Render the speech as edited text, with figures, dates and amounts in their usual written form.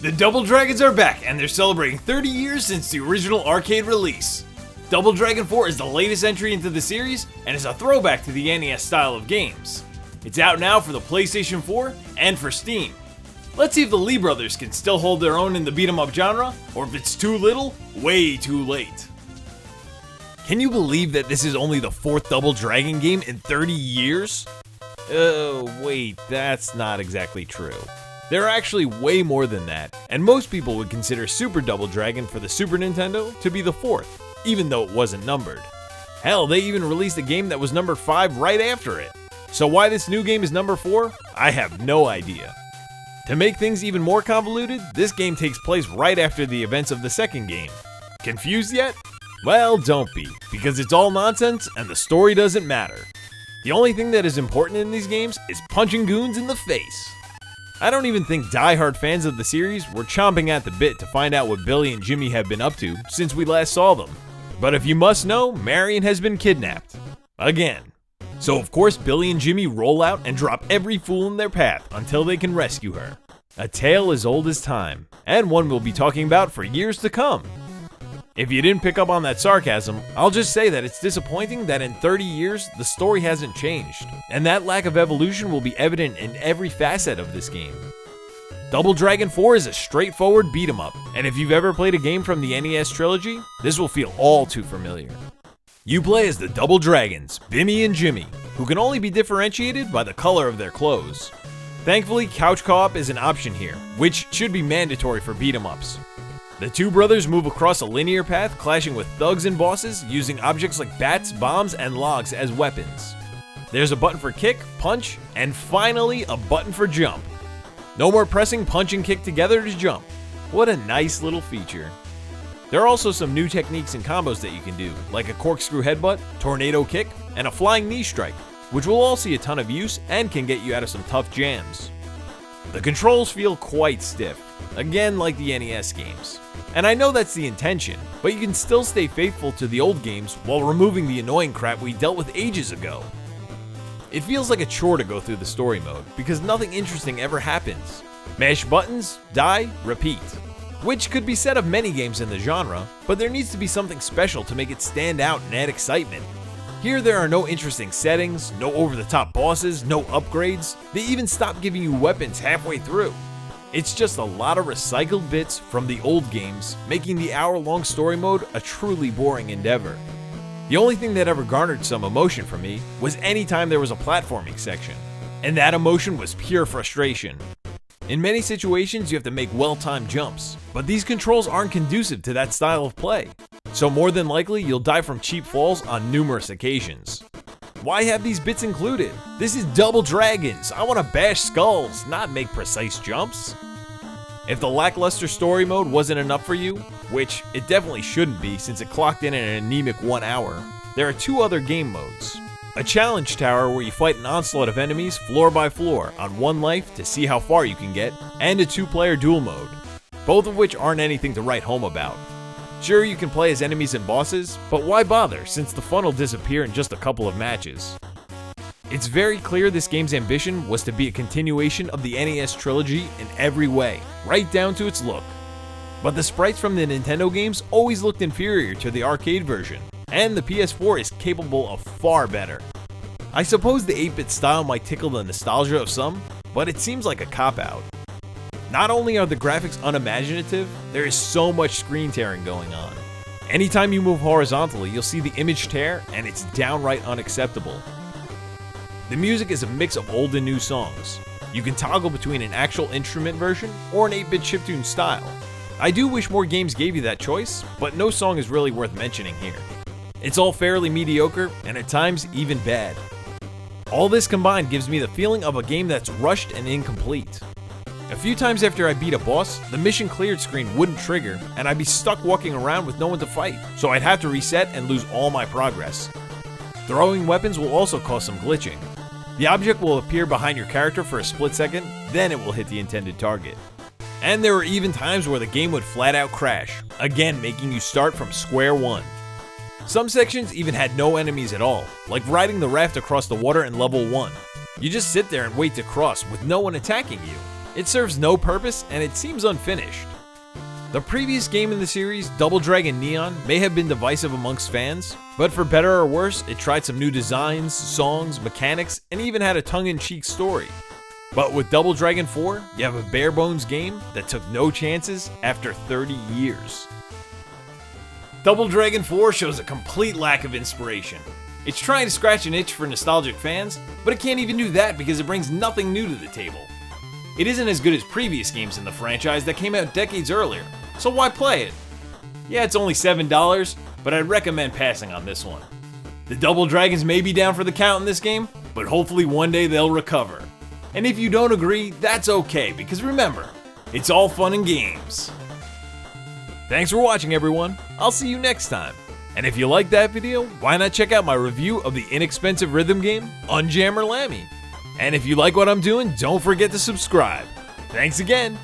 The Double Dragons are back, and they're celebrating 30 years since the original arcade release. Double Dragon 4 is the latest entry into the series, and is a throwback to the NES style of games. It's out now for the PlayStation 4 and for Steam. Let's see if the Lee brothers can still hold their own in the beat-em-up genre, or if it's too little, way too late. Can you believe that this is only the 4th Double Dragon game in 30 years? Wait, that's not exactly true. There are actually way more than that, and most people would consider Super Double Dragon for the Super Nintendo to be the 4th, even though it wasn't numbered. Hell, they even released a game that was number 5 right after it. So why this new game is number 4? I have no idea. To make things even more convoluted, this game takes place right after the events of the second game. Confused yet? Well, don't be, because it's all nonsense and the story doesn't matter. The only thing that is important in these games is punching goons in the face. I don't even think die-hard fans of the series were chomping at the bit to find out what Billy and Jimmy have been up to since we last saw them. But if you must know, Marion has been kidnapped. Again. So of course Billy and Jimmy roll out and drop every fool in their path until they can rescue her. A tale as old as time, and one we'll be talking about for years to come. If you didn't pick up on that sarcasm, I'll just say that it's disappointing that in 30 years, the story hasn't changed, and that lack of evolution will be evident in every facet of this game. Double Dragon 4 is a straightforward beat-em-up, and if you've ever played a game from the NES trilogy, this will feel all too familiar. You play as the Double Dragons, Bimmy and Jimmy, who can only be differentiated by the color of their clothes. Thankfully, couch co-op is an option here, which should be mandatory for beat-em-ups. The two brothers move across a linear path, clashing with thugs and bosses, using objects like bats, bombs, and logs as weapons. There's a button for kick, punch, and finally a button for jump. No more pressing punch and kick together to jump. What a nice little feature. There are also some new techniques and combos that you can do, like a corkscrew headbutt, tornado kick, and a flying knee strike, which will all see a ton of use and can get you out of some tough jams. The controls feel quite stiff, again like the NES games. And I know that's the intention, but you can still stay faithful to the old games while removing the annoying crap we dealt with ages ago. It feels like a chore to go through the story mode, because nothing interesting ever happens. Mash buttons, die, repeat. Which could be said of many games in the genre, but there needs to be something special to make it stand out and add excitement. Here there are no interesting settings, no over-the-top bosses, no upgrades. They even stop giving you weapons halfway through. It's just a lot of recycled bits from the old games, making the hour-long story mode a truly boring endeavor. The only thing that ever garnered some emotion for me was anytime there was a platforming section, and that emotion was pure frustration. In many situations you have to make well-timed jumps, but these controls aren't conducive to that style of play, so more than likely you'll die from cheap falls on numerous occasions. Why have these bits included? This is Double Dragons. I want to bash skulls, not make precise jumps. If the lackluster story mode wasn't enough for you, which it definitely shouldn't be since it clocked in an anemic 1 hour, there are 2 other game modes. A challenge tower where you fight an onslaught of enemies floor by floor on 1 life to see how far you can get, and a 2-player duel mode, both of which aren't anything to write home about. Sure, you can play as enemies and bosses, but why bother since the fun will disappear in just a couple of matches. It's very clear this game's ambition was to be a continuation of the NES trilogy in every way, right down to its look. But the sprites from the Nintendo games always looked inferior to the arcade version, and the PS4 is capable of far better. I suppose the 8-bit style might tickle the nostalgia of some, but it seems like a cop-out. Not only are the graphics unimaginative, there is so much screen tearing going on. Anytime you move horizontally, you'll see the image tear, and it's downright unacceptable. The music is a mix of old and new songs. You can toggle between an actual instrument version or an 8-bit chiptune style. I do wish more games gave you that choice, but no song is really worth mentioning here. It's all fairly mediocre, and at times even bad. All this combined gives me the feeling of a game that's rushed and incomplete. A few times after I beat a boss, the mission cleared screen wouldn't trigger, and I'd be stuck walking around with no one to fight, so I'd have to reset and lose all my progress. Throwing weapons will also cause some glitching. The object will appear behind your character for a split second, then it will hit the intended target. And there were even times where the game would flat out crash, again making you start from square one. Some sections even had no enemies at all, like riding the raft across the water in level 1. You just sit there and wait to cross with no one attacking you. It serves no purpose and it seems unfinished. The previous game in the series, Double Dragon Neon, may have been divisive amongst fans, but for better or worse, it tried some new designs, songs, mechanics, and even had a tongue-in-cheek story. But with Double Dragon 4, you have a bare-bones game that took no chances after 30 years. Double Dragon 4 shows a complete lack of inspiration. It's trying to scratch an itch for nostalgic fans, but it can't even do that because it brings nothing new to the table. It isn't as good as previous games in the franchise that came out decades earlier, so why play it? Yeah, it's only $7, but I'd recommend passing on this one. The Double Dragons may be down for the count in this game, but hopefully one day they'll recover. And if you don't agree, that's okay, because remember, it's all fun and games. Thanks for watching, everyone. I'll see you next time. And if you liked that video, why not check out my review of the inexpensive rhythm game, Unjammer Lammy. And if you like what I'm doing, don't forget to subscribe. Thanks again.